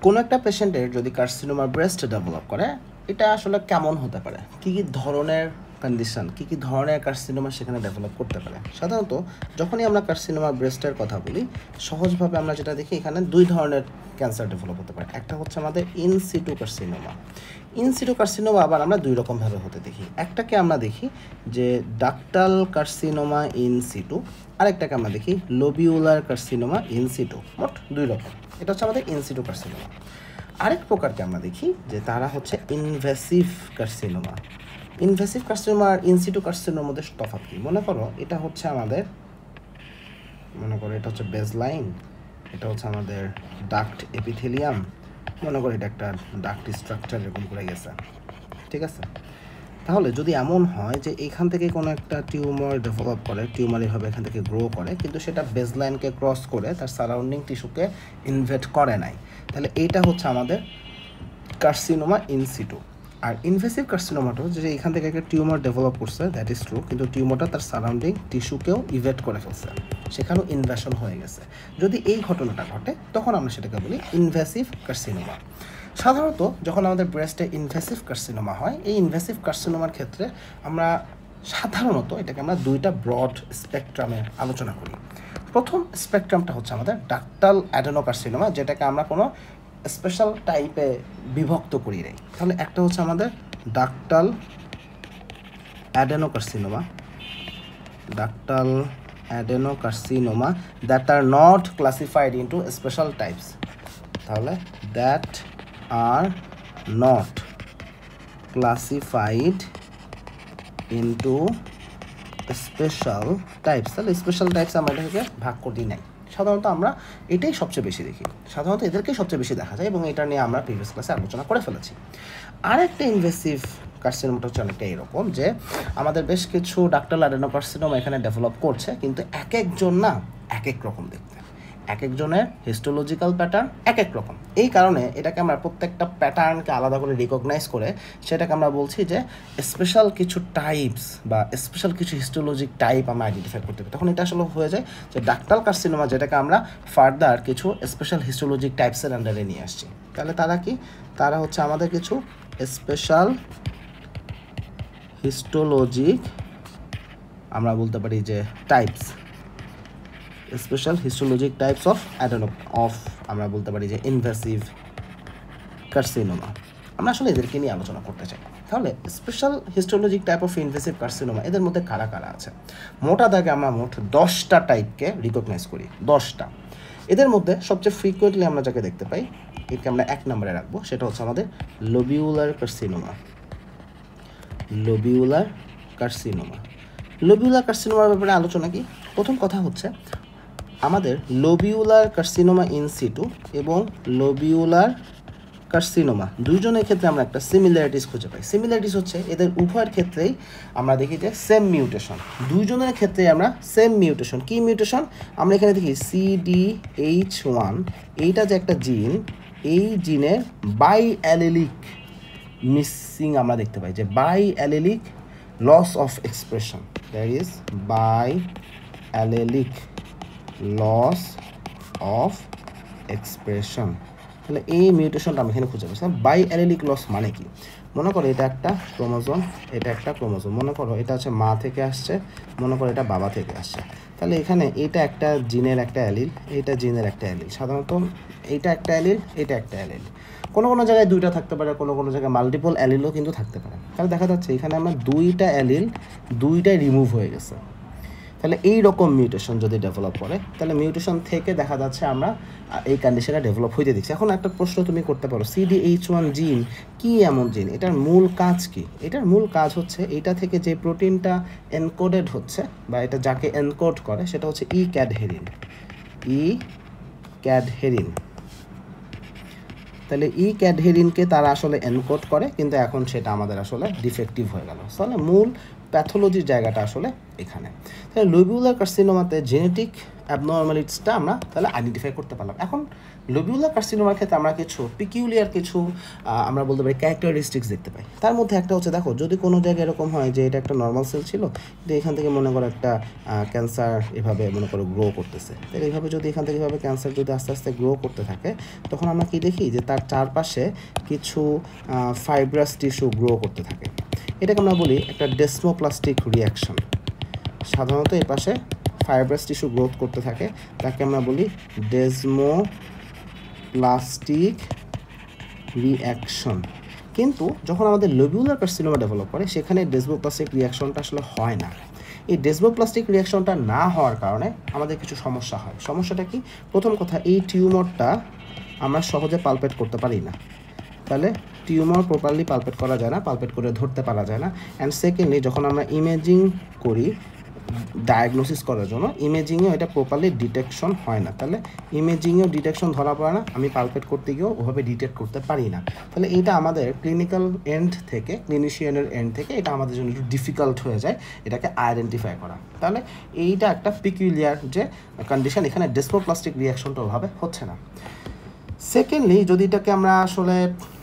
কোনো একটা পেশেন্টের যদি কার্সিনোমা ব্রেস্ট ডেভেলপ করে, এটা আসলে কেমন হতে পারে, কী কী ধরনের কন্ডিশন, কী কী ধরনের কার্সিনোমা সেখানে ডেভেলপ করতে পারে। সাধারণত যখনই আমরা কার্সিনোমা ব্রেস্টের কথা বলি, সহজভাবে আমরা যেটা দেখি এখানে দুই ধরনের ক্যান্সার ডেভেলপ হতে পারে। একটা হচ্ছে আমাদের ইনসিটু কার্সিনোমা। ইনসিটু কার্সিনোমা আবার আমরা দুই রকমভাবে হতে দেখি। একটাকে আমরা দেখি যে ডাক্টাল কার্সিনোমা ইনসিটু, আরেকটাকে আমরা দেখি লোবিউলার কার্সিনোমা ইনসিটু। মোট দুই রকম। এটা হচ্ছে আমাদের ইনসিটু কার্সিনোমা। আরেক প্রকারকে আমরা দেখি যে তারা হচ্ছে ইনভেসিভ কার্সিনোমা। ইনভেসিভ কার্সিনোমা আর ইনসিটু কার্সিনোমার মধ্যে তফাৎ কি? মনে করো এটা হচ্ছে আমাদের, মনে করো এটা হচ্ছে বেসলাইন, এটা হচ্ছে আমাদের ডাক্ট এপিথেলিয়াম, মনে করো এটা একটা ডাক্ট স্ট্রাকচার এরকম করে গেছে, ঠিক আছে? তাহলে যদি এমন হয় যে এখান থেকে কোনো একটা টিউমার ডেভেলপ করে, টিউমার এভাবে এখান থেকে গ্রো করে, কিন্তু সেটা বেসলাইনকে ক্রস করে তার সারাউন্ডিং টিস্যুকে ইনভেট করে নাই, তাহলে এইটা হচ্ছে আমাদের কার্সিনোমা ইনসিটু। আর ইনভেসিভ কার্সিনোমাটো যে এখান থেকে একটা টিউমার ডেভেলপ করছে, দ্যাট ইজ ট্রু, কিন্তু টিউমারটা তার সারাউন্ডিং টিস্যুকেও ইভেট করে ফেলছে, সেখানেও ইনভেশন হয়ে গেছে। যদি এই ঘটনাটা ঘটে তখন আমরা সেটাকে বলি ইনভেসিভ কার্সিনোমা। সাধারণত যখন আমাদের ব্রেস্টে ইনভেসিভ কার্সিনোমা হয়, এই ইনভেসিভ কার্সিনোমার ক্ষেত্রে আমরা সাধারণত এটাকে আমরা দুইটা ব্রড স্পেকট্রামে আলোচনা করি। প্রথম স্পেকট্রামটা হচ্ছে আমাদের ডাক্টাল অ্যাডেনোকার্সিনোমা, যেটাকে আমরা কোনো স্পেশাল টাইপে বিভক্ত করি নাই। তাহলে একটা হচ্ছে আমাদের ductal adenocarcinoma, ductal adenocarcinoma that are not classified into special types. তাহলে that are not classified into special types. তাহলে স্পেশাল টাইপস আমরা এটাকে ভাগ করতেই নাই। সাধারণত আমরা এটাই সবচেয়ে বেশি দেখি, সাধারণত এদেরকেই সবচেয়ে বেশি দেখা যায়, এবং এটা নিয়ে আমরা প্রিভিয়াস ক্লাসে আলোচনা করে ফেলেছি। আরেকটা ইনভেসিভ কার্সিনোমাটা হচ্ছে অনেকটা এরকম যে আমাদের বেশ কিছু ডাক্টাল অ্যাডেনোকার্সিনোমা এখানে ডেভেলপ করছে, কিন্তু এক একজন না এক এক রকম দেখতে, এক একজনের হিস্টোলজিক্যাল প্যাটার্ন এক এক রকম। এই কারণে এটাকে আমরা প্রত্যেকটা প্যাটার্নকে আলাদা করে রিকগনাইজ করে সেটাকে আমরা বলছি যে স্পেশাল কিছু টাইপস বা স্পেশাল কিছু হিস্টোলজিক টাইপ আমরা আইডেন্টিফাই করতে পারি। তখন এটা আসলে হয়ে যায় যে ডাক্টাল কার্সিনোমা, যেটাকে আমরা ফার্দার কিছু স্পেশাল হিস্টোলজিক টাইপসের আন্ডারে নিয়ে আসছি। তাহলে তারা কি? তারা হচ্ছে আমাদের কিছু স্পেশাল হিস্টোলজিক, আমরা বলতে পারি যে types, special histologic types of আমরা বলতে পারি যে ইনভেসিভ কার্সিনোমা। আমরা আসলে এদেরকে নিয়ে আলোচনা করতে চাই। তাহলে special histologic type of invasive carcinoma, এদের মধ্যে কারা কারা আছে? মোটা দাগে আমরা মোট 10টা টাইপকে রিকগনাইজ করি, 10টা। এদের মধ্যে সবচেয়ে ফ্রিকুয়েন্টলি আমরা যাকে দেখতে পাই, একে আমরা 1 নম্বরে রাখবো, সেটা হচ্ছে আমাদের লোবিউলার কার্সিনোমা। লোবিউলার কার্সিনোমা। লোবিউলার কার্সিনোমার ব্যাপারে আলোচনা কি? প্রথম কথা হচ্ছে আমাদের লোবিউলার কার্সিনোমা ইনসিটু এবং লোবিউলার কার্সিনোমা দুইজনের ক্ষেত্রে আমরা একটা সিমিলারিটিস খুঁজে পাই। সিমিলারিটিস হচ্ছে এদের উভয়ের ক্ষেত্রেই আমরা দেখি যে সেম মিউটেশন, দুইজনের ক্ষেত্রেই আমরা সেম মিউটেশন। কি মিউটেশন? আমরা এখানে দেখি CDH1, এইটা যে একটা জিন, এই জিনের বাই অ্যালিলিক মিসিং আমরা দেখতে পাই, যে by allelic loss of expression, that is by allelic loss of expression. তাহলে এই মিউটেশনটা আমি এখানে খুঁজে পাচ্ছি। বাই অ্যালিলিক লস মানে কি? মনে করো এটা একটা ক্রোমোজোম, এটা একটা ক্রোমোজোম, মনে করো এটা হচ্ছে মা থেকে আসছে, মনে করো এটা বাবা থেকে আসছে। তাহলে এখানে এটা একটা জিনের একটা অ্যালিল, এটা জিনের একটা অ্যালিল। সাধারণত এইটা একটা অ্যালিল, এটা একটা অ্যালিল। কোনো কোনো জায়গায় দুইটা থাকতে পারে, কোনো কোনো জায়গায় মাল্টিপল অ্যালিলও কিন্তু থাকতে পারে। তাহলে দেখা যাচ্ছে এখানে আমরা দুইটা অ্যালিল, দুইটাই রিমুভ হয়ে গেছে। তাহলে এই রকম মিউটেশন যদি ডেভেলপ করে, তাহলে মিউটেশন থেকে দেখা যাচ্ছে আমরা এই কন্ডিশনটা ডেভেলপ হইতে দেখছি। এখন একটা প্রশ্ন তুমি করতে পারো, CDH1 জিন কি এমন জিন? এটার মূল কাজ কি? এটার মূল কাজ হচ্ছে এইটা থেকে যে প্রোটিনটা এনকোডেড হচ্ছে বা এটা যাকে এনকোড করে সেটা হচ্ছে ই ক্যাডহেরিন। তাহলে ই ক্যাডহেরিনকে তারা আসলে এনকোড করে, কিন্তু এখন সেটা আমাদের আসলে ডিফেক্টিভ হয়ে গেল। তাহলে মূল প্যাথোলজির জায়গাটা আসলে এখানে। তাহলে লোবিউলার কার্সিনোমাতে জেনেটিক অ্যাবনর্মালিটিসটা আমরা তাহলে আইডেন্টিফাই করতে পারলাম। এখন লোবিউলার কার্সিনোমার ক্ষেত্রে আমরা কিছু পিকিউলিয়ার কিছু আমরা বলতে পারি ক্যারেক্টারিস্টিক্স দেখতে পাই। তার মধ্যে একটা হচ্ছে, দেখো যদি কোনো জায়গায় এরকম হয় যে এটা একটা নর্মাল সেল ছিল, কিন্তু এখান থেকে মনে করো একটা ক্যান্সার এভাবে মনে করো গ্রো করতেছে, তাহলে এইভাবে যদি এখান থেকে এভাবে ক্যান্সার যদি আস্তে আস্তে গ্রো করতে থাকে, তখন আমরা কি দেখি যে তার চারপাশে কিছু ফাইব্রাস টিস্যু গ্রো করতে থাকে। এটাকে আমরা বলি একটা ডেসমোপ্লাস্টিক রিয়াকশন। সাধারণত এর পাশে ফাইব্রাস টিস্যু গ্রোথ করতে থাকে, তাকে আমরা বলি ডেসমোপ্লাস্টিক রিয়াকশন। কিন্তু যখন আমাদের লোবিউলার কার্সিনোমা ডেভেলপ করে, সেখানে ডেসমোপ্লাস্টিক রিয়াকশনটা আসলে হয় না। এই ডেসমোপ্লাস্টিক রিয়াকশনটা না হওয়ার কারণে আমাদের কিছু সমস্যা হয়। সমস্যাটা কি? প্রথম কথা, এই টিউমারটা আমরা সহজে পালপেট করতে পারি না। তাহলে টিউমার প্রপারলি পালপেট করা যায় না, পালপেট করে ধরতে পারা যায় না। অ্যান্ড সেকেন্ডলি, যখন আমরা ইমেজিং করি ডায়াগনোসিস করার জন্য, ইমেজিংয়েও এটা প্রপারলি ডিটেকশন হয় না। তাহলে ইমেজিংয়েও ডিটেকশন ধরা পড়ে না, আমি পালপেট করতে গিয়েও ওভাবে ডিটেক্ট করতে পারি না। তাহলে এটা আমাদের ক্লিনিক্যাল এন্ড থেকে, ক্লিনিশিয়ানের এন্ড থেকে এটা আমাদের জন্য একটু ডিফিকাল্ট হয়ে যায় এটাকে আইডেন্টিফাই করা। তাহলে এইটা একটা পিকুলিয়ার যে কন্ডিশন, এখানে ডেসমোপ্লাস্টিক রিয়াকশনটা ওভাবে হচ্ছে না। সেকেন্ডলি, যদি এটাকে আমরা আসলে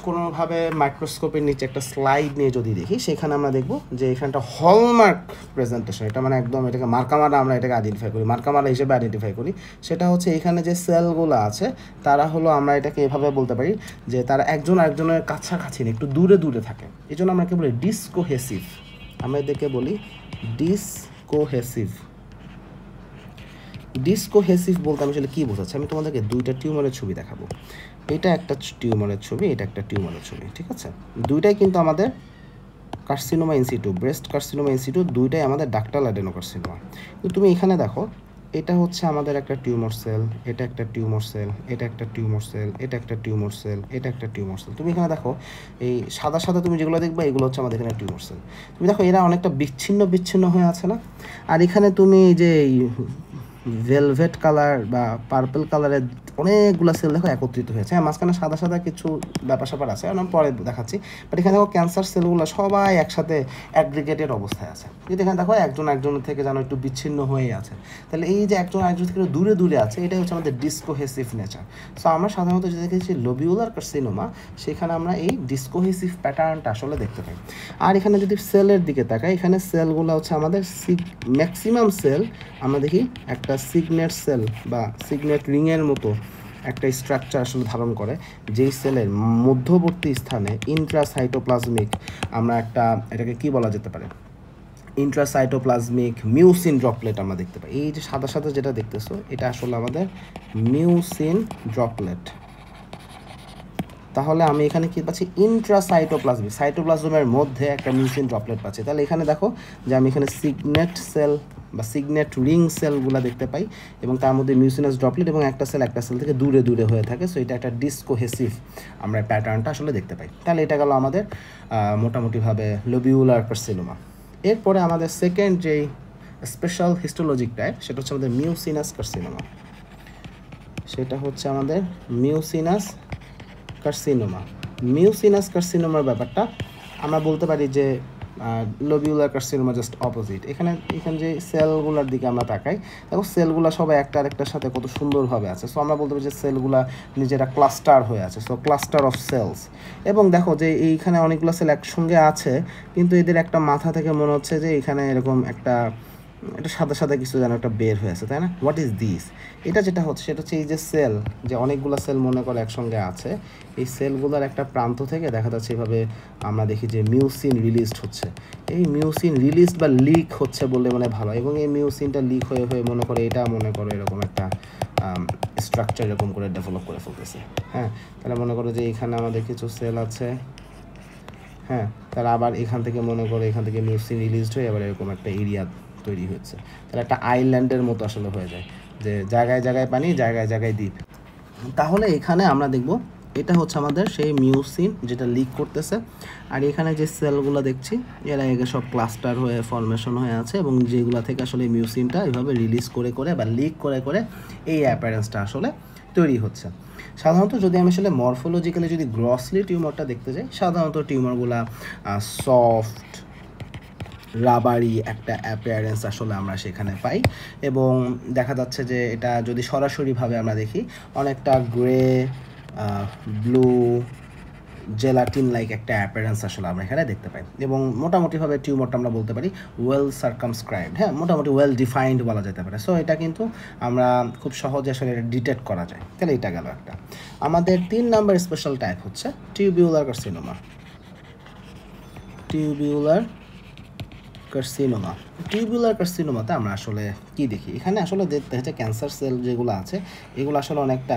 কোনোভাবে মাইক্রোস্কোপের নিচে একটা স্লাইড নিয়ে যদি দেখি, সেখানে আমরা দেখব যে এখানটা হলমার্ক প্রেজেন্টেশন, এটা মানে একদম এটাকে মার্কামারা আমরা এটাকে আইডেন্টিফাই করি, মার্কামারা হিসেবে আইডেন্টিফাই করি। সেটা হচ্ছে এখানে যে সেলগুলো আছে তারা হলো, আমরা এটাকে এভাবে বলতে পারি যে তারা একজন আরেকজনের কাছাকাছি না, একটু দূরে দূরে থাকে। এই জন্য আমরা একে বলি ডিসকোহেসিভ। আমরা এদেরকে বলি ডিসকোহেসিভ। ডিসকোহেসিভ বলতে আমি আসলে কী বোঝাচ্ছি, আমি তোমাদেরকে দুইটা টিউমারের ছবি দেখাবো। এটা একটা টিউমারের ছবি, এটা একটা টিউমারের ছবি, ঠিক আছে? দুইটাই কিন্তু আমাদের carcinoma in situ, breast carcinoma in situ, দুইটাই আমাদের ডাক্টাল অ্যাডেনোকার্সিনোমা। কিন্তু তুমি এখানে দেখো, এটা হচ্ছে আমাদের একটা টিউমার সেল, এটা একটা টিউমার সেল, এটা একটা টিউমার সেল, এটা একটা টিউমার সেল, এটা একটা টিউমার সেল। তুমি এখানে দেখো, এই সাদা সাদা তুমি যেগুলো দেখবে, এগুলো হচ্ছে আমাদের এখানে টিউমার সেল। তুমি দেখো এরা অনেকটা বিচ্ছিন্ন বিচ্ছিন্ন হয়ে আছে না? আর এখানে তুমি যে ভেলভেট কালার বা পার্পল কালারের অনেকগুলো সেল দেখো একত্রিত হয়েছে। হ্যাঁ, মাঝখানে সাদা সাদা কিছু ব্যাপার স্যাপার আছে, আমি পরে দেখাচ্ছি। বাট এখানে দেখো ক্যান্সার সেলগুলো সবাই একসাথে অ্যাগ্রিগেটেড অবস্থায় আছে। কিন্তু এখানে দেখো একজন একজনের থেকে যেন একটু বিচ্ছিন্ন হয়ে আছে। তাহলে এই যে একজন একজন থেকে দূরে দূরে আছে, এটাই হচ্ছে আমাদের ডিসকোহেসিভ নেচার। সো আমরা সাধারণত যে দেখেছি লোবিউলার কার্সিনোমা, সেখানে আমরা এই ডিসকোহেসিভ প্যাটার্নটা আসলে দেখতে পাই। আর এখানে যদি সেলের দিকে তাকাই, এখানে সেলগুলো হচ্ছে আমাদের ম্যাক্সিমাম সেল আমরা দেখি একটা সিগনেট সেল বা সিগনেট রিংয়ের মতো একটা স্ট্রাকচার আসলে ধারণ করে, যেই সেলের মধ্যবর্তী স্থানে ইন্ট্রাসাইটোপ্লাজমিক, আমরা একটা এটাকে কি বলা যেতে পারে, ইন্ট্রাসাইটোপ্লাজমিক মিউসিন ড্রপলেট আমরা দেখতে পাই। এই যে সাদা সাদা যেটা দেখতেছো, এটা আসলে আমাদের মিউসিন ড্রপলেট। তাহলে আমি এখানে কি পাচ্ছি? ইন্ট্রাসাইটোপ্লাজমিক, সাইটোপ্লাজমের মধ্যে একটা মিউসিন ড্রপলেট পাচ্ছি। তাহলে এখানে দেখো যে আমি এখানে সিগনেট সেল বা সিগনেট রিং সেলগুলো দেখতে পাই, এবং তার মধ্যে মিউসিনাস ড্রপলেট, এবং একটা সেল থেকে দূরে দূরে হয়ে থাকে। সো এটা একটা ডিসকোহেসিভ আমরা প্যাটার্নটা আসলে দেখতে পাই। তাহলে এটা গেল আমাদের মোটামুটিভাবে লোবিউলার কার্সিনোমা। এরপরে আমাদের সেকেন্ড যেই স্পেশাল হিস্টোলজিক টাইপ, সেটা হচ্ছে আমাদের মিউসিনাস কার্সিনোমা। সেটা হচ্ছে আমাদের মিউসিনাস কার্সিনোমা। মিউসিনাস কার্সিনোমার ব্যাপারটা আমরা বলতে পারি যে লোবিউলার কার্সিনোমা জাস্ট অপোজিট। এখানে যে সেলগুলোর দিকে আমরা তাকাই, দেখো সেলগুলো সবাই একটা আরেকটার সাথে কত সুন্দরভাবে আছে। সো আমরা বলতে পারি যে সেলগুলো নিজেরা ক্লাস্টার হয়ে আছে, সো ক্লাস্টার অফ সেলস। এবং দেখো যে এইখানে অনেকগুলো সেল একসঙ্গে আছে, কিন্তু এদের একটা মাথা থেকে মনে হচ্ছে যে এখানে এরকম একটা সাদা সাদা কিছু যেন একটা বের হয়ে আছে, তাই না? What is this? এটা যেটা হচ্ছে সেটা হচ্ছে এই যে সেল, যে অনেকগুলো সেল মনে করে একসঙ্গে আছে, এই সেলগুলোর একটা প্রান্ত থেকে দেখা যাচ্ছে এভাবে আমরা দেখি যে মিউসিন রিলিজড হচ্ছে। এই মিউসিন রিলিজড বা লিক হচ্ছে বললে মানে ভালো, এবং এই মিউসিনটা লিক হয়ে হয়ে মনে করে এটা মনে করো এরকম একটা স্ট্রাকচার এরকম করে ডেভেলপ করে ফেলতেছে। হ্যাঁ, তাহলে মনে করো যে এখানে আমাদের কিছু সেল আছে, হ্যাঁ, তাহলে আবার এখান থেকে মনে করো এখান থেকে মিউসিন রিলিজড হয়ে আবার এরকম একটা এরিয়া তৈরি হচ্ছে। তাহলে একটা আইল্যান্ডের মতো আসলে হয়ে যায়, যে জায়গায় জায়গায় পানি, জায়গায় জায়গায় দ্বীপ। তাহলে এখানে আমরা দেখব এটা হচ্ছে আমাদের সেই মিউসিন যেটা লিক করতেছে। আর এখানে যে সেলগুলো দেখছি এরা এগে সব ক্লাস্টার হয়ে ফর্মেশন হয়ে আছে, এবং যেগুলো থেকে আসলে মিউসিনটা এভাবে রিলিজ করে করে বা লিক করে করে এই অ্যাপিয়ারেন্সটা আসলে তৈরি হচ্ছে। সাধারণত যদি আমি আসলে মরফোলজিক্যালি যদি গ্রসলি টিউমারটা দেখতে যাই, সাধারণত টিউমারগুলা সফট রাবারি একটা অ্যাপিয়ারেন্স আসলে আমরা সেখানে পাই এবং দেখা যাচ্ছে যে এটা যদি সরাসরিভাবে আমরা দেখি অনেকটা গ্রে ব্লু জেলাটিন লাইক একটা অ্যাপিয়ারেন্স আসলে আমরা এখানে দেখতে পাই এবং মোটামুটিভাবে টিউমারটা আমরা বলতে পারি ওয়েল সার্কামস্ক্রাইবড, হ্যাঁ মোটামুটি ওয়েল ডিফাইন্ড বলা যেতে পারে। সো এটা কিন্তু আমরা খুব সহজে আসলে এটা ডিটেক্ট করা যায়। তাহলে এটা গেল একটা। আমাদের 3 নাম্বার স্পেশাল টাইপ হচ্ছে tubular carcinoma. Tubular carcinoma. Tubular কার্সিনোমাতে আমরা আসলে কি দেখি, এখানে আসলে দেখতে হচ্ছে ক্যান্সার সেল যেগুলো আছে এগুলো আসলে অনেকটা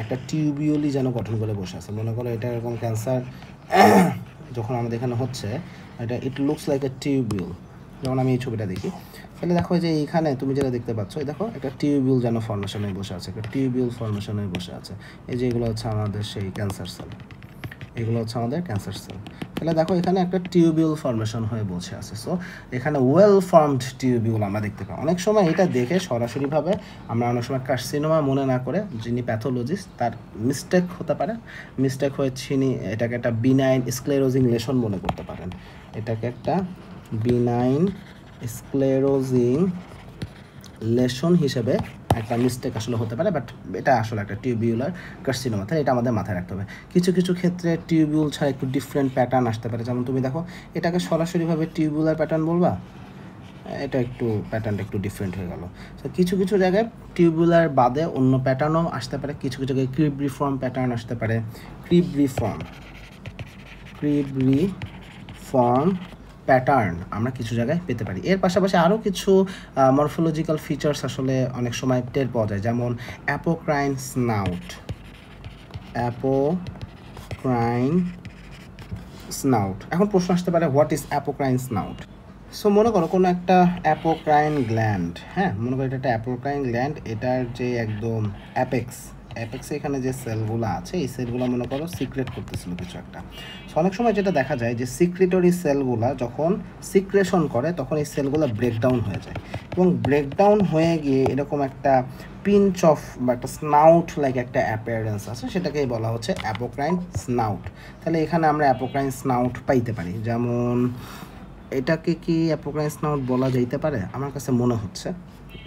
একটা টিউবিউলি যেন গঠন করে বসে আছে। মনে করো এটা এরকম ক্যান্সার যখন আমাদের এখানে হচ্ছে এটা it looks like a tubule. যখন আমি এই ছবিটা দেখি তাহলে দেখো যে এইখানে তুমি যেটা দেখতে পাচ্ছ এই দেখো একটা টিউবিউল যেন ফর্মেশনে বসে আছে, একটা টিউবিউল ফর্মেশনে বসে আছে। এই যে এগুলো হচ্ছে আমাদের সেই ক্যান্সার সেল, এগুলো হচ্ছে আমাদের ক্যান্সার সেল। তাহলে দেখো এখানে একটা টিউবিউল ফর্মেশন হয়ে বসে আছে। সো এখানে ওয়েল ফর্মড টিউবিউল আমরা দেখতে পাই। অনেক সময় এটা দেখে সরাসরিভাবে আমরা অনেক সময় কার্সিনোমা মনে না করে যিনি প্যাথোলজিস্ট তার মিস্টেক হতে পারে, মিস্টেক হয়ে তিনি এটাকে একটা বিনাইন স্ক্লেরোজিং লেশন মনে করতে পারেন। এটাকে একটা বিনাইন স্ক্লেরোজিং লেশন হিসেবে একটা মিস্টেক আসলে হতে পারে, বাট এটা আসলে একটা টিউবিউলার কার্সিনোমা। তাহলে এটা আমাদের মাথায় রাখতে হবে। কিছু কিছু ক্ষেত্রে টিউবিউল ছাড়া একটু ডিফারেন্ট প্যাটার্ন আসতে পারে। যেমন তুমি দেখো এটাকে সরাসরিভাবে টিউবিউলার প্যাটার্ন বলবা, এটা একটু প্যাটার্নটা একটু ডিফারেন্ট হয়ে গেল। তো কিছু কিছু জায়গায় টিউবুলার বাদে অন্য প্যাটার্নও আসতে পারে। কিছু কিছু জায়গায় ক্রিবরিফর্ম প্যাটার্ন আসতে পারে। ক্রিবরিফর্ম প্যাটার্ন আমরা কিছু জায়গায় পেতে পারি। এর পাশাপাশি আরও কিছু মরফোলজিক্যাল ফিচার্স আসলে অনেক সময় টের পাওয়া যায়, যেমন অ্যাপোক্রাইন স্নাউট। এখন প্রশ্ন আসতে পারে what is apocrine snout. So মনে করো কোনো একটা অ্যাপোক্রাইন গ্ল্যান্ড, হ্যাঁ মনে করো এটা একটা অ্যাপোক্রাইন গ্ল্যান্ড, এটার যে একদম অ্যাপেক্সে এখানে যে সেলগুলো আছে এই সেলগুলো মনে করো সিক্রেট করতেছিল কিছু একটা। সো অনেক সময় যেটা দেখা যায় যে সিক্রেটরি সেলগুলো যখন সিক্রেশন করে তখন এই সেলগুলো ব্রেকডাউন হয়ে যায় এবং ব্রেকডাউন হয়ে গিয়ে এরকম একটা পিঞ্চ অফ বা একটা স্নাউট লাইক একটা অ্যাপিয়ারেন্স আছে, সেটাকেই বলা হচ্ছে অ্যাপোক্রাইন স্নাউট। তাহলে এখানে আমরা অ্যাপোক্রাইন স্নাউট পাইতে পারি। যেমন এটাকে কি অ্যাপোক্রাইন স্নাউট বলা যাইতে পারে? আমার কাছে মনে হচ্ছে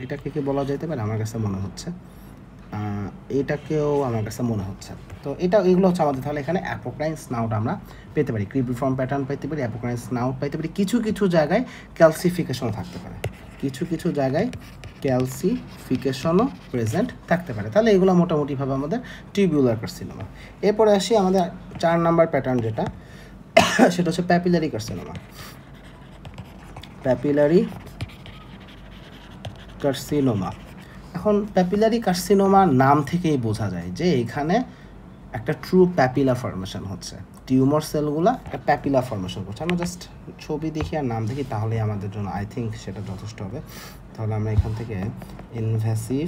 এটাকে কি বলা যাইতে পারে, আমার কাছে মনে হচ্ছে এটাকেও আমার কাছে মনে হচ্ছে। তো এগুলো হচ্ছে আমাদের, তাহলে এখানে অ্যাপোক্রাইন স্নাউট আমরা পেতে পারি, ক্রিবরিফর্ম প্যাটার্ন পাইতে পারি, অ্যাপোক্রাইন স্নাউট পাইতে পারি। কিছু কিছু জায়গায় ক্যালসিফিকেশন থাকতে পারে, কিছু কিছু জায়গায় ক্যালসিফিকেশনও প্রেজেন্ট থাকতে পারে। তাহলে এগুলো মোটামুটিভাবে আমাদের টিউবিউলার কার্সিনোমা। এরপরে আসি আমাদের 4 নাম্বার প্যাটার্ন যেটা, সেটা হচ্ছে প্যাপিলারি কার্সিনোমা। Papillary carcinoma. এখন প্যাপিলারি কার্সিনোমা নাম থেকেই বোঝা যায় যে এখানে একটা ট্রু প্যাপিলা ফর্মেশন হচ্ছে, টিউমার সেলগুলো একটা প্যাপিলা ফর্মেশন করছে। আমরা জাস্ট ছবি দেখি আর নাম দেখি তাহলেই আমাদের জন্য আই থিঙ্ক সেটা যথেষ্ট হবে। তাহলে আমরা এখান থেকে ইনভ্যাসিভ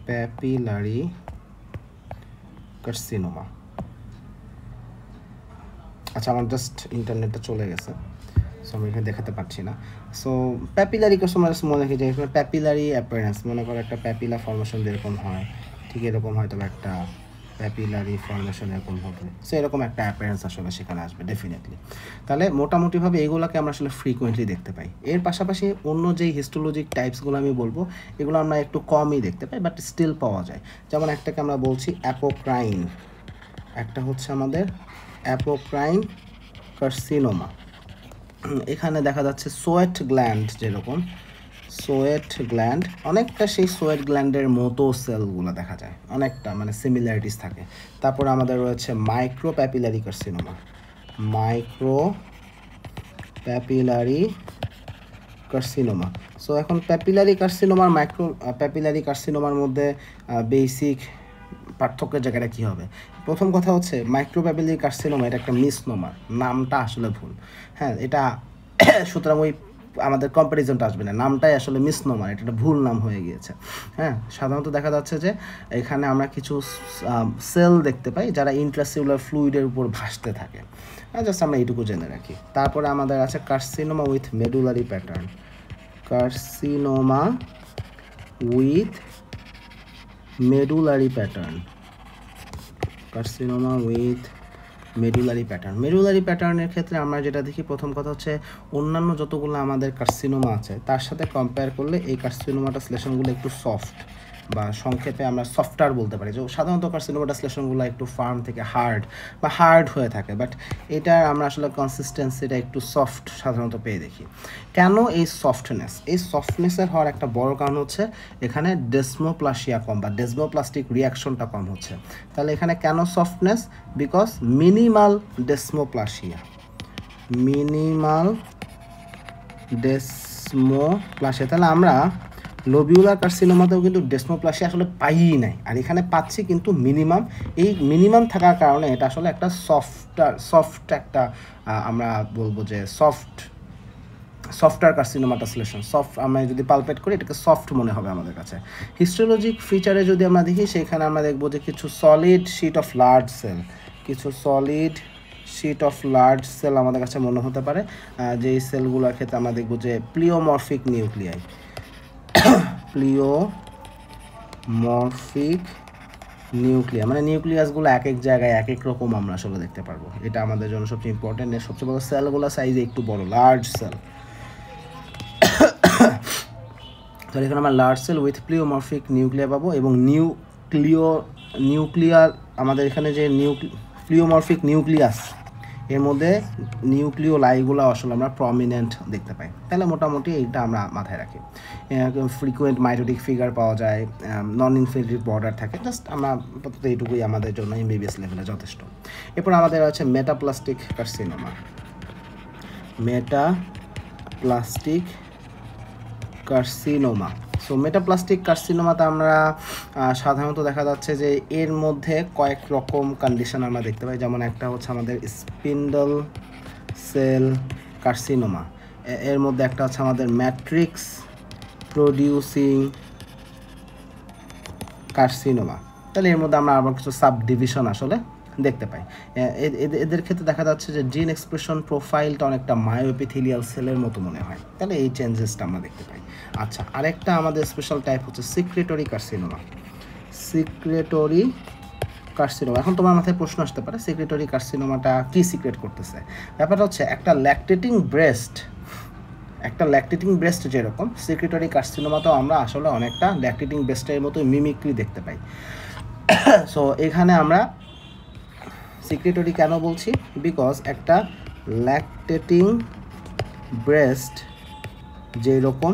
প্যাপিলারি কার্সিনোমা, আচ্ছা আমার জাস্ট ইন্টারনেটটা চলে গেছে, সো আমি এখানে দেখাতে পারছি না। সো প্যাপিলারি কার্সিনোমা মনে রাখি যে এখানে প্যাপিলারি অ্যাপিয়ারেন্স, মনে করো একটা প্যাপিলা ফর্মেশন যেরকম হয় ঠিক এরকম হয়তো একটা প্যাপিলারি ফর্মেশন এরকম হবে। সো এরকম একটা অ্যাপিয়ারেন্স আসলে সেখানে আসবে ডেফিনেটলি। তাহলে মোটামুটিভাবে এগুলোকে আমরা আসলে ফ্রিকোয়েন্টলি দেখতে পাই। এর পাশাপাশি অন্য যেই হিস্টোলজিক টাইপসগুলো আমি বলবো এগুলো আমরা একটু কমই দেখতে পাই, বাট স্টিল পাওয়া যায়। যেমন একটাকে আমরা বলছি অ্যাপোক্রাইন, একটা হচ্ছে আমাদের অ্যাপোক্রাইন কার্সিনোমা। এখানে দেখা যাচ্ছে সোয়েট গ্ল্যান্ড, যেরকম সোয়েট গ্ল্যান্ড অনেকটা সেই সোয়েট গ্ল্যান্ডের মতো সেলগুলো দেখা যায়, অনেকটা মানে সিমিলারিটিস থাকে। তারপরে আমাদের রয়েছে micro papillary carcinoma. Micro papillary carcinoma. So এখন প্যাপিলারি কার্সিনোমার মাইক্রো প্যাপিলারি কার্সিনোমার মধ্যে বেসিক পার্থক্যের জায়গাটা কী হবে? প্রথম কথা হচ্ছে মাইক্রো প্যাপিলারি কার্সিনোমা এটা একটা মিসনোমার, নামটা আসলে ভুল। হ্যাঁ এটা সুতরাং ওই আমাদের কম্প্যারিজনটা আসবে না, নামটাই আসলে মিসনোমার, এটা একটা ভুল নাম হয়ে গিয়েছে। হ্যাঁ সাধারণত দেখা যাচ্ছে যে এখানে আমরা কিছু সেল দেখতে পাই যারা ইন্ট্রাসেলুলার ফ্লুইডের উপর ভাসতে থাকে, জাস্ট আমরা এইটুকু জেনে রাখি। তারপরে আমাদের আছে carcinoma with medullary pattern. Carcinoma with medullary pattern, carcinoma with medullary প্যাটার্নের ক্ষেত্রে আমরা যেটা দেখি, প্রথম কথা হচ্ছে অন্যান্য যতগুলো আমাদের কার্সিনোমা আছে তার সাথে কম্পেয়ার করলে এই কার্সিনোমাটাস লেশনগুলো একটু সফট, বা সংক্ষেপে আমরা সফটার বলতে পারি। যে সাধারণত কার্সিনোমাটাস লেশনগুলো একটু ফার্ম থেকে হার্ড হয়ে থাকে, বাট এটার আমরা আসলে কনসিস্টেন্সিটা একটু সফট সাধারণত পেয়ে দেখি। কেন এই সফটনেসের হওয়ার একটা বড় কারণ হচ্ছে এখানে ডেসমোপ্লাসিয়া কম, বা ডেসমোপ্লাস্টিক রিয়াকশনটা কম হচ্ছে। তাহলে এখানে কেন সফটনেস? বিকজ মিনিমাল ডেসমোপ্লাসিয়া, তাহলে আমরা লোবিউলার কার্সিনোমাতেও কিন্তু ডেসমোপ্লাসিয়া আসলে পাইই নাই, আর এখানে পাচ্ছি কিন্তু মিনিমাম। এই মিনিমাম থাকার কারণে এটা আসলে একটা সফট একটা আমরা বলবো যে সফটার কার্সিনোমাটাস লেশন। আমরা যদি পালপেট করি এটাকে সফট মনে হবে আমাদের কাছে। হিস্টোলজিক ফিচারে যদি আমরা দেখি, সেখানে আমরা দেখবো যে কিছু solid sheet of large cell আমাদের কাছে মনে হতে পারে, যে এই সেলগুলোর ক্ষেত্রে আমরা দেখবো যে প্লিওমরফিক নিউক্লিয়াই, মানে নিউক্লিয়াসগুলো এক এক জায়গায় এক এক রকম আমরা আসলে দেখতে পারবো। এটা আমাদের জন্য সবচেয়ে ইম্পর্টেন্ট। সবচেয়ে বড় সেলগুলো সাইজে একটু বড়, লার্জ সেল। তো এখানে আমরা লার্জ সেল উইথ প্লিওমরফিক নিউক্লিয়া পাবো, এবং নিউক্লিয়ার আমাদের এখানে যে প্লিওমরফিক নিউক্লিয়াস, এর মধ্যে নিউক্লিওলাইগুলো আসলে আমরা প্রমিনেন্ট দেখতে পাই। তাহলে মোটামুটি এইটা আমরা মাথায় রাখি। ফ্রিকুয়েন্ট মাইটোটিক ফিগার পাওয়া যায়, নন ইনফিনিটিভ বর্ডার থাকে। জাস্ট আমরা আপাতত এইটুকুই আমাদের জন্য এমবিবিএস লেভেলে যথেষ্ট। এরপর আমাদের আছে মেটাপ্লাস্টিক কার্সিনোমা। সো মেটাপ্লাস্টিক কার্সিনোমাতে আমরা সাধারণত দেখা যাচ্ছে যে এর মধ্যে কয়েক রকম কন্ডিশন আমরা দেখতে পাই। যেমন একটা হচ্ছে আমাদের স্পিন্ডল সেল কার্সিনোমা, এর মধ্যে একটা হচ্ছে আমাদের ম্যাট্রিক্স প্রডিউসিং কার্সিনোমা। তাহলে এর মধ্যে আমরা আবার কিছু সাব ডিভিশন আসলে দেখতে পাই। এদের ক্ষেত্রে দেখা যাচ্ছে যে জিন এক্সপ্রেশন প্রোফাইলটা অনেকটা মায়োএপিথেলিয়াল সেলের মতো মনে হয়। তাহলে এই চেঞ্জেসটা আমরা দেখতে পাই। আচ্ছা, আরেকটা আমাদের স্পেশাল টাইপ হচ্ছে সিক্রেটরি কার্সিনোমা। এখন তোমার মাথায় প্রশ্ন আসতে পারে, সিক্রেটরি কার্সিনোমাটা কি সিক্রেট করতেছে? ব্যাপারটা হচ্ছে একটা ল্যাকটেটিং ব্রেস্ট যেরকম, সিক্রেটরি কার্সিনোমাতেও আমরা আসলে অনেকটা ল্যাকটেটিং ব্রেস্টের মতো মিমিক্রি দেখতে পাই। সো এখানে আমরা সিক্রেটরি কেন বলছি? বিকজ একটা ল্যাকটেটিং ব্রেস্ট যেরকম,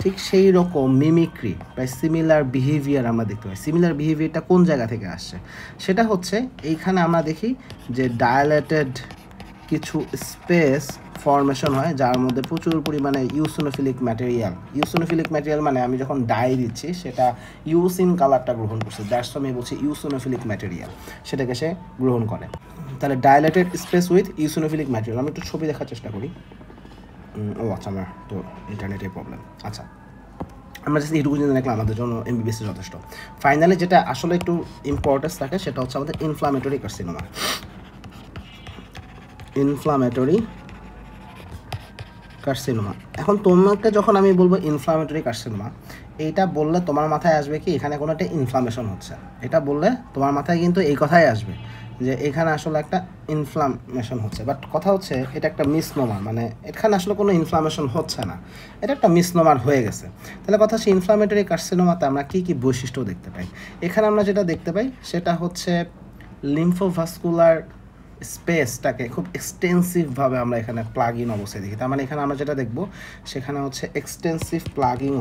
ঠিক সেই রকম মিমিক্রি, প্রায় সিমিলার বিহেভিয়ার আমরা দেখতে পাই। সিমিলার বিহেভিয়ারটা কোন জায়গা থেকে আসছে? সেটা হচ্ছে এইখানে আমরা দেখি যে ডায়ালেটেড কিছু স্পেস ফর্মেশন হয়, যার মধ্যে প্রচুর পরিমাণে ইউসিনোফিলিক ম্যাটেরিয়াল মানে আমি যখন ডাই দিচ্ছি সেটা ইউসিন কালারটা গ্রহণ করছে, যার সময় বলছি ইউসিনোফিলিক ম্যাটেরিয়াল, সেটাকে সে গ্রহণ করে। তাহলে dilated space with eosinophilic material. আমি একটু ছবি দেখার চেষ্টা করি। আচ্ছা, আমার তো ইন্টারনেটের প্রবলেম। আচ্ছা, আমরা জাস্ট এইটুকু জেনে দেখলাম আমাদের জন্য এমবিবিএস যথেষ্ট। ফাইনালি যেটা আসলে একটু ইম্পর্টেন্স থাকে সেটা হচ্ছে আমাদের ইনফ্লামেটরি কার্সিনোমা। এখন তোমাকে যখন আমি বলবো ইনফ্লামেটরি কার্সিনোমা, এইটা বললে তোমার মাথায় আসবে কি এখানে কোনো একটা ইনফ্লামেশন হচ্ছে। এটা বললে তোমার মাথায় কিন্তু এই কথাই আসবে যে এখানে আসলে একটা ইনফ্লামেশন হচ্ছে। বাট কথা হচ্ছে এটা একটা মিসনোমার, মানে এখানে আসলে কোনো ইনফ্লামেশন হচ্ছে না, এটা একটা মিসনোমার হয়ে গেছে। তাহলে কথা হচ্ছে ইনফ্লামেটরি কার্সিনোমাতে আমরা কী কী বৈশিষ্ট্য দেখতে পাই? এখানে আমরা যেটা দেখতে পাই সেটা হচ্ছে লিম্ফোভাস্কুলার স্পেসটাকে খুব এক্সটেন্সিভভাবে আমরা এখানে প্লাগ ইন অবস্থায় দেখি। তার মানে এখানে আমরা যেটা দেখব সেখানে হচ্ছে extensive plugging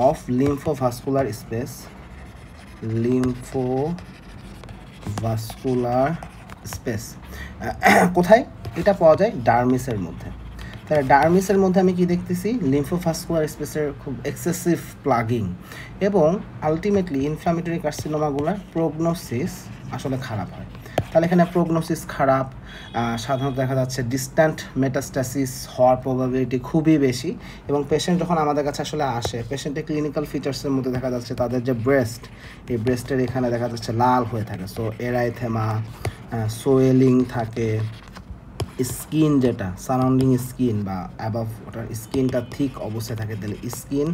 of lymphovascular space. কোথায় এটা পাওয়া যায়? ডার্মিসের মধ্যে। তাহলে ডার্মিসের মধ্যে আমি কি দেখতেছি? লিম্ফোভাস্কুলার স্পেসের খুব এক্সেসিভ প্লাগিং, এবং আলটিমেটলি ইনফ্লামেটরি কার্সিনোমাগুলোর প্রগনোসিস আসলে খারাপ হয়। তাহলে এখানে প্রগনোসিস খারাপ, সাধারণত দেখা যাচ্ছে ডিস্ট্যান্ট মেটাস্টাসিস হওয়ার প্রবাবিলিটি খুবই বেশি। এবং পেশেন্ট যখন আমাদের কাছে আসলে আসে, পেশেন্টের ক্লিনিক্যাল ফিচার্সের মধ্যে দেখা যাচ্ছে তাদের যে ব্রেস্ট, এই ব্রেস্টের এখানে দেখা যাচ্ছে লাল হয়ে থাকে। সো এরাইথেমা, সোয়েলিং থাকে, স্কিন যেটা সারাউন্ডিং স্কিন বা অ্যাবাভ ওটার স্কিনটা থিক অবস্থায় থাকে, তাহলে স্কিন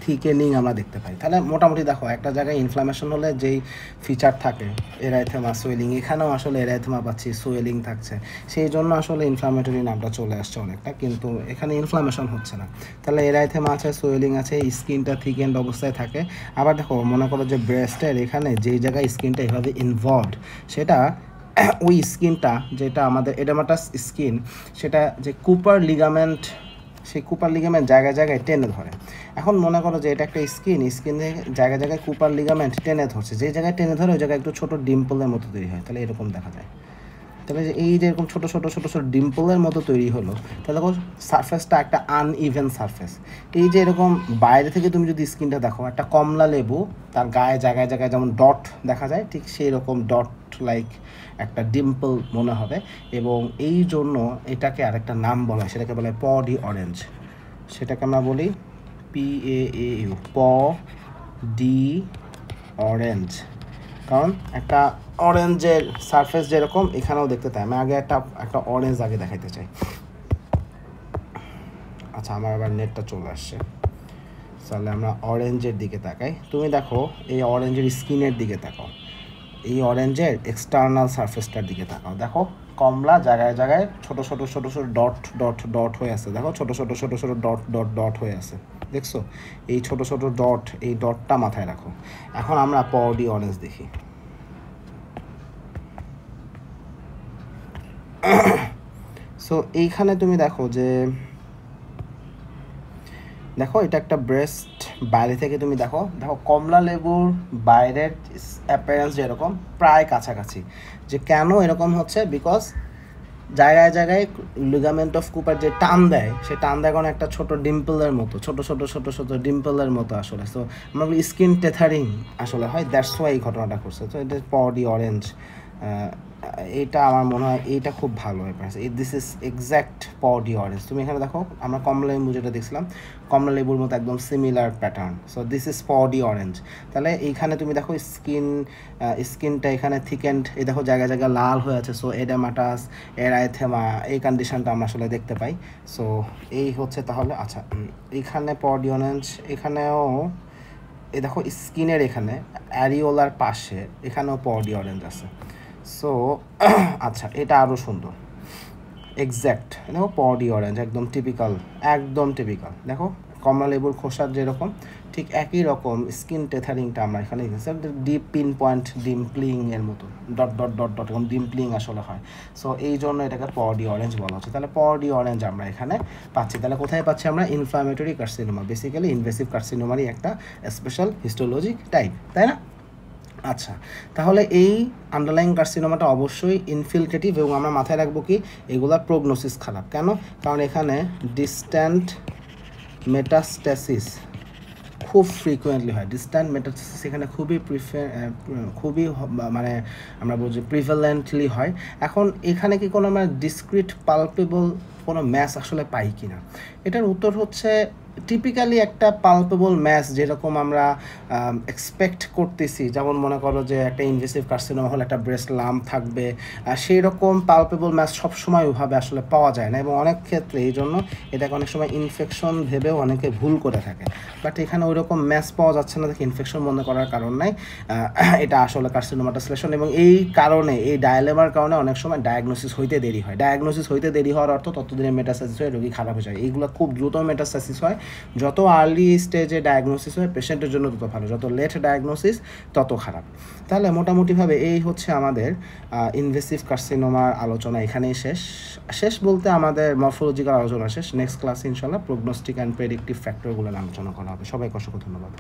থিকেনিং আমরা দেখতে পাই। তাহলে মোটামুটি দেখো একটা জায়গায় ইনফ্লামেশন হলে যেই ফিচার থাকে এরাইথেমা সোয়েলিং, এখানেও আসলে এরাইথেমা পাচ্ছি, সোয়েলিং থাকছে, সেই জন্য আসলে ইনফ্লামেটরি নামটা চলে আসছে অনেকটা, কিন্তু এখানে ইনফ্লামেশন হচ্ছে না। তাহলে এরাইথেমা আছে, সোয়েলিং আছে, স্কিনটা থিকেন্ড অবস্থায় থাকে। আবার দেখো মনে করো যে ব্রেস্টের এখানে যেই জায়গায় স্কিনটা এভাবে ইনভলভড, সেটা ওই স্কিনটা যেটা আমাদের এডেমাটাস স্কিন, সেটা যে কুপার লিগামেন্ট, সেই কুপার লিগামেন্ট জায়গায় জায়গায় টেনে ধরে। এখন মনে করো যে এটা একটা স্কিনে জায়গায় জায়গায় কুপার লিগামেন্ট টেনে ধরছে, যে জায়গায় টেনে ধরে ওই জায়গায় একটু ছোটো ডিম্পলের মতো তৈরি হয়, তাহলে এরকম দেখা যায়। তাহলে এই যে এরকম ছোটো ছোটো ছোটো ছোটো ডিম্পলের মতো তৈরি হলো, তাহলে দেখো সারফেসটা একটা আনইভেন সারফেস। এই যে এরকম বাইরে থেকে তুমি যদি স্কিনটা দেখো, একটা কমলা লেবু তার গায়ে জায়গায় জায়গায় যেমন ডট দেখা যায়, ঠিক সেই রকম ডট লাইক একটা ডিম্পল মনে হবে। এবং এই জন্য এটাকে আরেকটা নাম বলা হয়, সেটাকে বলা হয় পডি অরেঞ্জ। সেটাকে আমরা বলি PAAU, পডি অরেঞ্জ। কারণ একটা অরেঞ্জের সারফেস যেরকম এখানেও দেখতে চাই। আমি আগে একটা অরেঞ্জ আগে দেখাইতে চাই। আচ্ছা, আমার আবার নেটটা চলে আসছে, তাহলে আমরা অরেঞ্জের দিকে তাকাই। তুমি দেখো এই অরেঞ্জের স্কিনের দিকে তাকাও, এই অরেঞ্জের এক্সটার্নাল সারফেসটার দিকে তাকাও, দেখো কমলা জায়গায় জায়গায় ছোটো ছোটো ছোটো ছোটো ডট ডট ডট হয়ে আছে, দেখো ছোটো ছোটো ছোটো ছোটো ডট ডট ডট হয়ে আছে, দেখছো? এই ছোটো ছোটো ডট, এই ডটটা মাথায় রাখো। এখন আমরা পডি অরেঞ্জ দেখি। সো এইখানে তুমি দেখো যে দেখো এটা একটা ব্রেস্ট, বাইরে থেকে তুমি দেখো কমলা লেবুর বাইরের অ্যাপিয়ারেন্স যেরকম প্রায় কাছাকাছি। যে কেন এরকম হচ্ছে, বিকজ জায়গায় জায়গায় লিগামেন্ট অফ কুপার যে টান দেয়, সে টান দেয় কোনো একটা ছোটো ডিম্পলের মতো, ছোটো ছোটো ছোটো ছোটো ডিম্পলের মতো আসলে। সো আমরা বলি স্কিন টেথারিং আসলে হয়, দ্যাটস ওয়াই এই ঘটনাটা করছে। তো এটা পডি অরেঞ্জ, এটা আমার মনে হয় এইটা খুব ভালো ব্যাপার। This is exact podi orange. তুমি এখানে দেখো আমরা কমলা লেবু যেটা দেখছিলাম, কমলা লেবুর মতো একদম similar pattern. So this is podi orange. তাহলে এইখানে তুমি দেখো স্কিনটা এখানে থিকেন্ড, এই দেখো জায়গায় জায়গায় লাল হয়ে আছে। সো এডেমাটাস, এরাইথেমা, এই কন্ডিশনটা আমরা আসলে দেখতে পাই। সো এই হচ্ছে তাহলে। আচ্ছা, এইখানে পডি অরেঞ্জ, এখানেও এই দেখো স্কিনের এখানে অ্যারিওলার পাশে এখানেও পডি অরেঞ্জ আছে। সো আচ্ছা, এটা আরও সুন্দর, এক্স্যাক্ট দেখো পডি অরেঞ্জ, একদম টিপিক্যাল, একদম টিপিক্যাল। দেখো কমলা লেবুর খোসার যেরকম ঠিক একই রকম স্কিন টেথারিংটা আমরা এখানে ডিপ পিন পয়েন্ট ডিম্পলিং এর মতো ডট ডট ডট ডট এরকম ডিম্পলিং আসলে হয়। সো এই জন্য এটাকে পডি অরেঞ্জ বলা হচ্ছে। তাহলে পডি অরেঞ্জ আমরা এখানে পাচ্ছি। তাহলে কোথায় পাচ্ছি আমরা? ইনফ্লামেটরি কার্সিনোমা, বেসিক্যালি ইনভেসিভ কার্সিনোমারই একটা স্পেশাল হিস্টোলজিক টাইপ, তাই না? আচ্ছা, তাহলে এই আন্ডারলাইং কার্সিনোমাটা অবশ্যই ইনফিলট্রেটিভ, এবং আমরা মাথায় রাখবো কি এগুলা প্রগনোসিস খারাপ। কেন? কারণ এখানে ডিস্ট্যান্ট মেটাস্ট্যাসিস খুব ফ্রিকুয়েন্টলি হয়। ডিস্ট্যান্ট মেটাস্ট্যাসিস এখানে খুবই মানে আমরা বলছি প্রিভ্যালেন্টলি হয়। এখন এখানে কি কোনো আমরা ডিসক্রিট পালপেবল কোনো ম্যাস আসলে পাই কি না? এটার উত্তর হচ্ছে টিপিক্যালি একটা পালপেবল ম্যাস যেরকম আমরা এক্সপেক্ট করতেছি, যেমন মনে করো যে একটা ইনভেসিভ কার্সিনোমা হলে একটা ব্রেস্ট লাম্প থাকবে, সেই রকম পালপেবল ম্যাস সবসময় ওইভাবে আসলে পাওয়া যায় না, এবং অনেক ক্ষেত্রে এই জন্য এটাকে অনেক সময় ইনফেকশন ভেবেও অনেকে ভুল করে থাকে। বাট এখানে ওই রকম ম্যাস পাওয়া যাচ্ছে না, দেখে ইনফেকশন বন্ধ করার কারণ নাই, এটা আসলে কার্সিনোমাটাসলেশন। এবং এই কারণে, এই ডায়ালেমার কারণে অনেক সময় ডায়াগনোসিস হইতে দেরি হয়। ডায়াগনোসিস হইতে দেরি হওয়ার অর্থ ততদিনে মেটাস্ট্যাসিস হয়ে রোগী খারাপ হয়ে যায়। এইগুলো খুব দ্রুত মেটাস্ট্যাসিস হয়। যত আর্লি স্টেজে ডায়াগনোসিস হয় পেশেন্টের জন্য তত ভালো, যত লেট ডায়াগনোসিস তত খারাপ। তাহলে মোটামুটিভাবে এই হচ্ছে আমাদের ইনভেসিভ কার্সিনোমার আলোচনা এখানেই শেষ বলতে আমাদের মরফোলজিক্যাল আলোচনা শেষ। নেক্সট ক্লাসে ইনশাল্লাহ প্রগনোস্টিক অ্যান্ড প্রেডিক্টিভ ফ্যাক্টরগুলো আলোচনা করা হবে। সবাইকে অসংখ্য ধন্যবাদ।